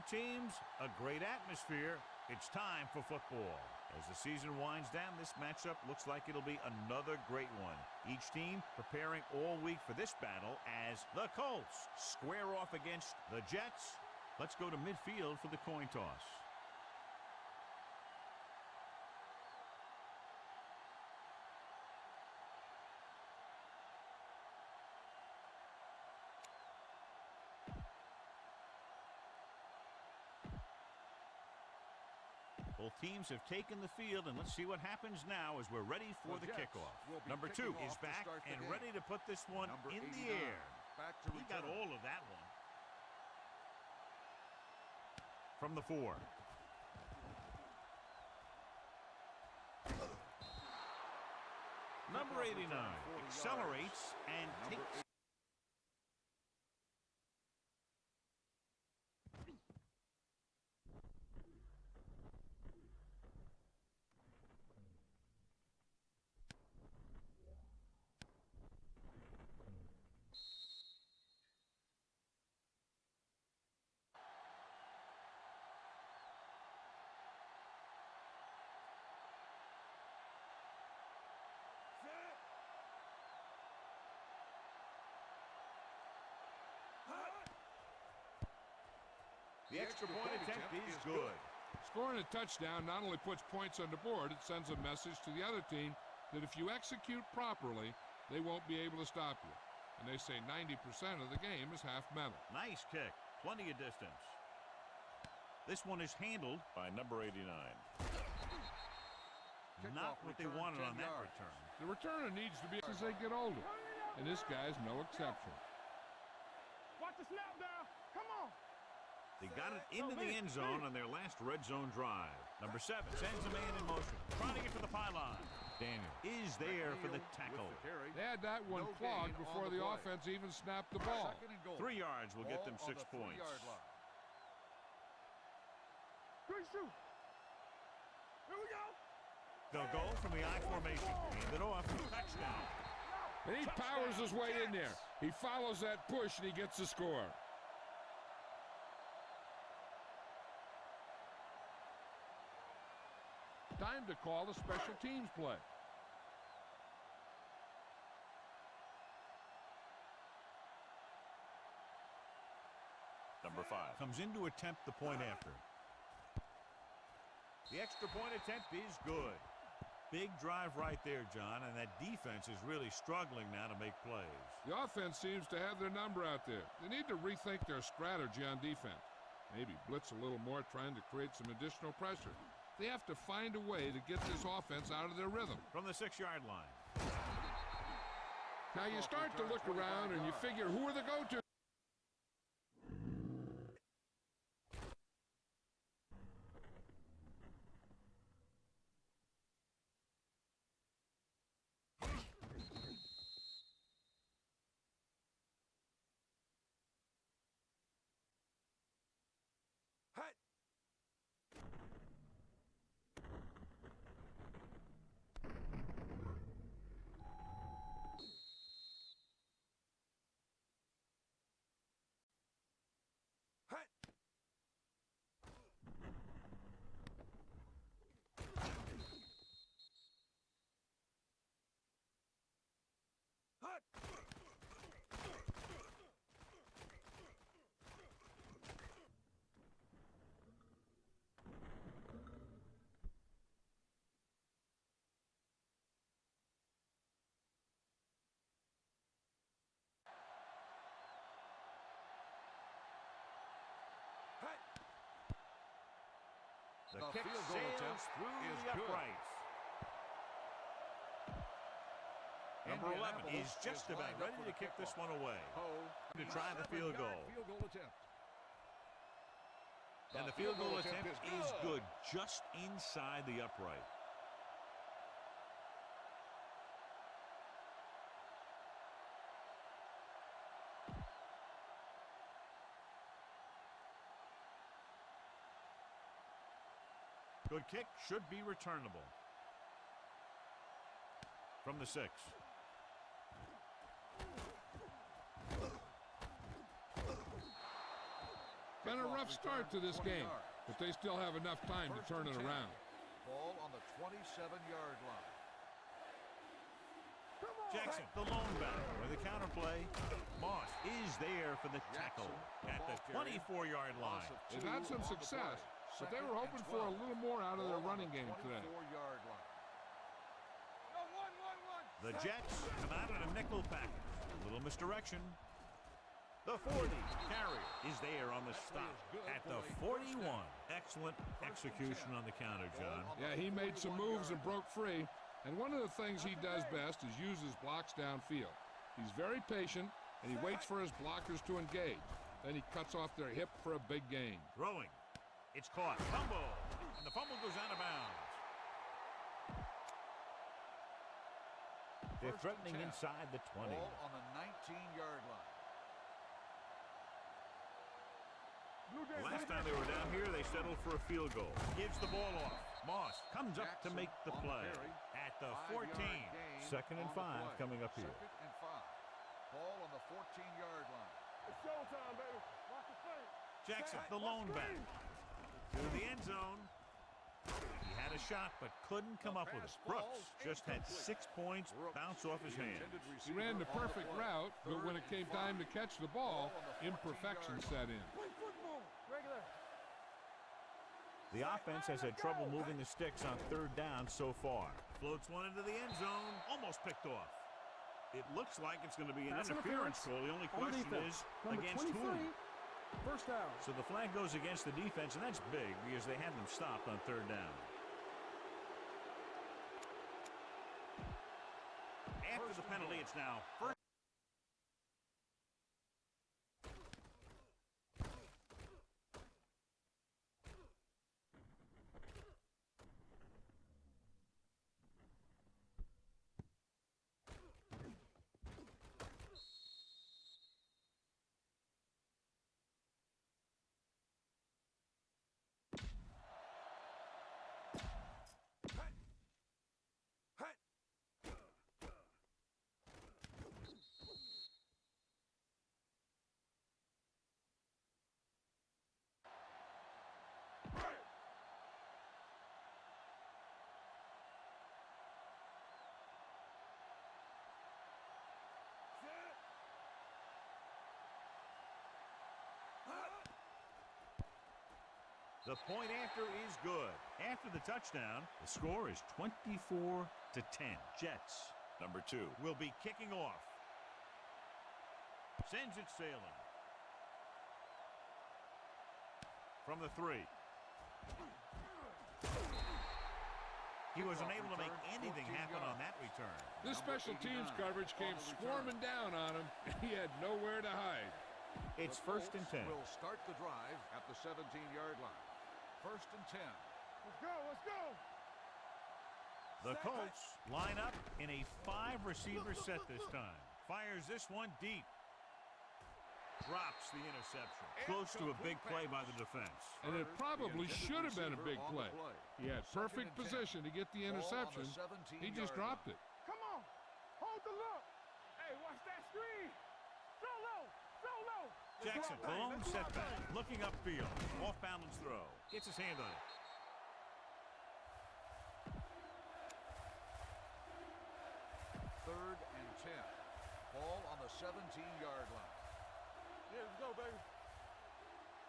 great teams, a great atmosphere. It's time for football. As the season winds down, this matchup looks like it'll be another great one. Each team preparing all week for this battle as the Colts square off against the Jets. Let's go to midfield for the coin toss. Both teams have taken the field, and let's see what happens now as we're ready for the kickoff. Number 2 is back and ready to put this one in the air. He got all of that one. From the 4. Number 89 accelerates and takes. The extra point attempt is good. Scoring a touchdown not only puts points on the board, it sends a message to the other team that if you execute properly, they won't be able to stop you. And they say 90% of the game is half mental. Nice kick. Plenty of distance. This one is handled by number 89. Not what they wanted on that return. The returner needs to be as they get older, and this guy's no exception. Watch the snap down. Come on. They got it into the end zone on their last red zone drive. Number 7 sends a man in motion, trying to get to the pylon. Daniel is there for the tackle. They had that one clogged before the offense even snapped the ball. 3 yards will get them 6 points. Good shoot. Here we go. They'll go from the I formation. Hand it off. Touchdown. And he powers his way in there. He follows that push and he gets the score. Time to call a special teams play. Number 5 comes in to attempt the point after. The extra point attempt is good. Big drive right there, John, and that defense is really struggling now to make plays. The offense seems to have their number out there. They need to rethink their strategy on defense. Maybe blitz a little more, trying to create some additional pressure. They have to find a way to get this offense out of their rhythm. From the 6-yard line. Now you start to look around and you figure, who are the go-to? The kick sails through the uprights. Number 11 is just about ready to kick this one away. To try the field goal. And the field goal attempt is good, just inside the upright. Good kick, should be returnable. From the 6. Been a rough start to this game, but they still have enough time to turn it around. Ball on the 27-yard line. Jackson, the lone back, with the counterplay. Moss is there for the tackle at the 24-yard line. They've had some success, but they were hoping for a little more out of their running game today. The Jets come out in a nickel package. A little misdirection. The 40 carrier is there on the stop at the 41. Excellent execution on the counter, John. Yeah, he made some moves and broke free. And one of the things he does best is use his blocks downfield. He's very patient, and he waits for his blockers to engage. Then he cuts off their hip for a big gain. Throwing. It's caught. Fumble. And the fumble goes out of bounds. They're threatening inside the 20. Ball on the 19-yard line. Last time they were down here, they settled for a field goal. Gives the ball off. Moss comes up to make the play at the 14. 2nd and 5 coming up here. 2nd and 5. Ball on the 14-yard line. It's showtime, baby. Watch the play. Jackson, the lone back, to the end zone. He had a shot, but couldn't come up with it. Brooks just had 6 points bounce off his hands. He ran the perfect route, but when it came time to catch the ball, imperfection set in. Play football. Regular. The offense has had trouble moving the sticks on 3rd down so far. Floats one into the end zone, almost picked off. It looks like it's going to be an interference call. The only question is, against whom? First down. So the flag goes against the defense, and that's big because they had them stopped on 3rd down. After the penalty, it's now first. The point after is good. After the touchdown, the score is 24-10. Jets, number 2, will be kicking off. Sends it sailing. From the 3. He was unable to make anything happen on that return. This special teams coverage came swarming down on him, and he had nowhere to hide. It's 1st and 10. Will start the drive at the 17-yard line. 1st and 10. Let's go. Let's go. The Colts line up in a 5-receiver set this time. Fires this one deep. Drops the interception. Close to a big play by the defense. And it probably should have been a big play. He had perfect position to get the interception. He just dropped it. Come on. Hold the look. Hey, watch that screen. So low. So low. Jackson, the lone setback. Looking upfield. Off-balance throw. Gets his hand on it. Third and 10. Ball on the 17-yard line. Yeah, let's go, baby.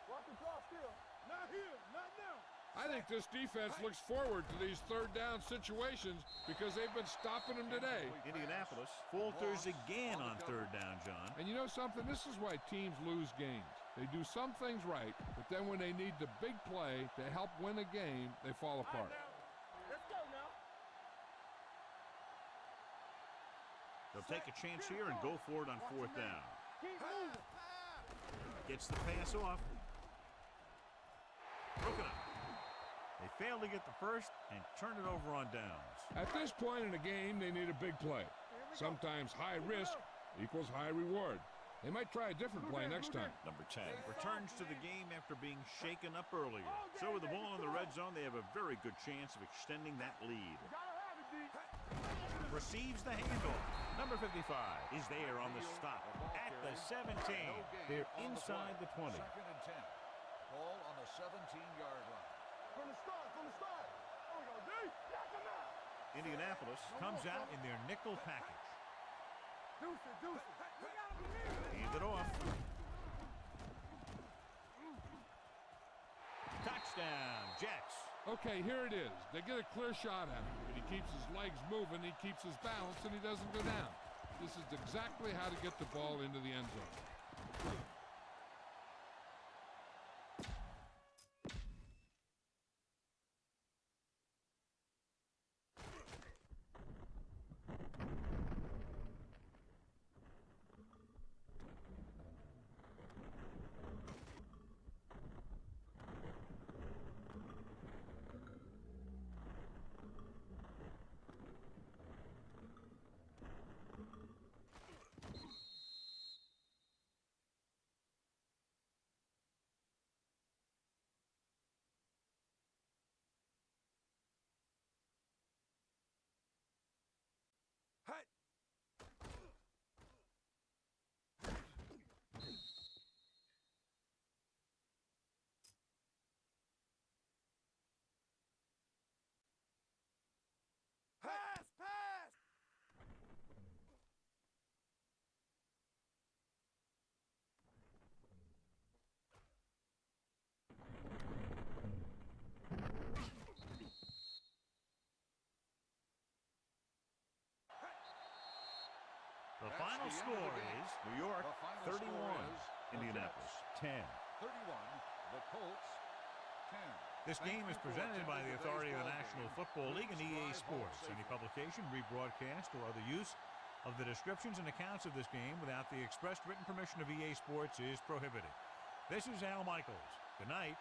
Watch the draw still. Not here. Not now. I think this defense looks forward to these 3rd down situations because they've been stopping them today. Indianapolis falters again on 3rd down, John. And you know something? This is why teams lose games. They do some things right, but then when they need the big play to help win a game, they fall apart. Let's go now. They'll take a chance here and go for it on 4th down. Keep moving. Gets the pass off. Broken up. They fail to get the first and turn it over on downs. At this point in the game, they need a big play. Sometimes high risk equals high reward. They might try a different play next time. Number 10 returns to the game after being shaken up earlier. So with the ball in the red zone, they have a very good chance of extending that lead. Gotta have it, D. Receives the handoff. Number 55 is there on the stop at the 17. They're inside the 20. 2nd and 10. Ball on the 17-yard line. From the start, from the start. There we go, D. Knock him out. Indianapolis comes out in their nickel package. Deuce it, deuce it. We gotta believe it. Hand it off. Touchdown, Jets. Okay, here it is. They get a clear shot at him, but he keeps his legs moving, he keeps his balance, and he doesn't go down. This is exactly how to get the ball into the end zone. Pass, pass. The That's final the end of the score game. is New York The final 31, score is Indianapolis 10. 31, the Colts 10. This Thank game you is for presented by attending the authority of the today's National ball Football game. League and Please EA drive home Sports. Any safely. publication, rebroadcast, or other use of the descriptions and accounts of this game without the express written permission of EA Sports is prohibited. This is Al Michaels. Good night.